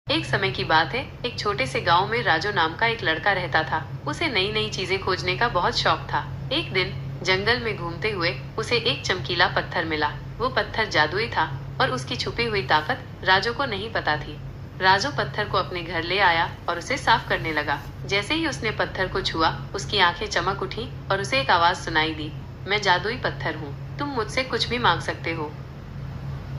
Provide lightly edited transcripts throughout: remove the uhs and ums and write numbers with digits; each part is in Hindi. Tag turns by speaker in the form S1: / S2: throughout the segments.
S1: एक समय की बात है, एक छोटे से गांव में राजू नाम का एक लड़का रहता था। उसे नई नई चीजें खोजने का बहुत शौक था। एक दिन जंगल में घूमते हुए उसे एक चमकीला पत्थर मिला। वो पत्थर जादुई था और उसकी छुपी हुई ताकत राजू को नहीं पता थी। राजू पत्थर को अपने घर ले आया और उसे साफ करने लगा। जैसे ही उसने पत्थर को छुआ, उसकी आंखें चमक उठी और उसे एक आवाज सुनाई दी, मैं जादुई पत्थर हूँ, तुम मुझसे कुछ भी मांग सकते हो।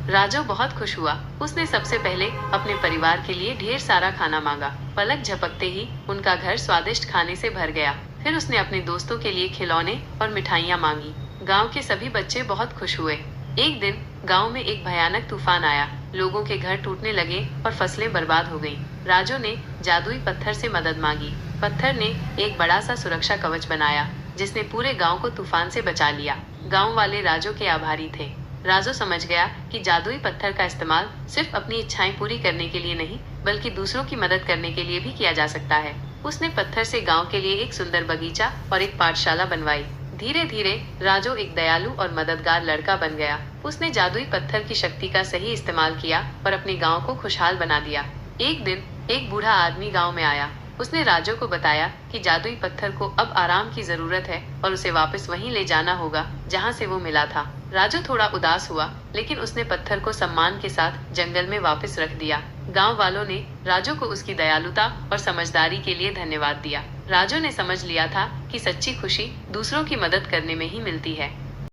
S1: राजू बहुत खुश हुआ। उसने सबसे पहले अपने परिवार के लिए ढेर सारा खाना मांगा। पलक झपकते ही उनका घर स्वादिष्ट खाने से भर गया। फिर उसने अपने दोस्तों के लिए खिलौने और मिठाइयाँ मांगी। गांव के सभी बच्चे बहुत खुश हुए। एक दिन गांव में एक भयानक तूफान आया। लोगों के घर टूटने लगे और फसलें बर्बाद हो गईं। राजू ने जादुई पत्थर से मदद मांगी। पत्थर ने एक बड़ा सा सुरक्षा कवच बनाया, जिसने पूरे गांव को तूफान से बचा लिया। गांव वाले राजू के आभारी थे। राजू समझ गया कि जादुई पत्थर का इस्तेमाल सिर्फ अपनी इच्छाएं पूरी करने के लिए नहीं, बल्कि दूसरों की मदद करने के लिए भी किया जा सकता है। उसने पत्थर से गांव के लिए एक सुंदर बगीचा और एक पाठशाला बनवाई। धीरे धीरे राजू एक दयालु और मददगार लड़का बन गया। उसने जादुई पत्थर की शक्ति का सही इस्तेमाल किया और अपने गांव को खुशहाल बना दिया। एक दिन एक बूढ़ा आदमी गांव में आया। उसने राजू को बताया कि जादुई पत्थर को अब आराम की जरूरत है और उसे वापस वहीं ले जाना होगा जहां से वो मिला था। राजू थोड़ा उदास हुआ, लेकिन उसने पत्थर को सम्मान के साथ जंगल में वापस रख दिया। गांव वालों ने राजू को उसकी दयालुता और समझदारी के लिए धन्यवाद दिया। राजू ने समझ लिया था कि सच्ची खुशी दूसरों की मदद करने में ही मिलती है।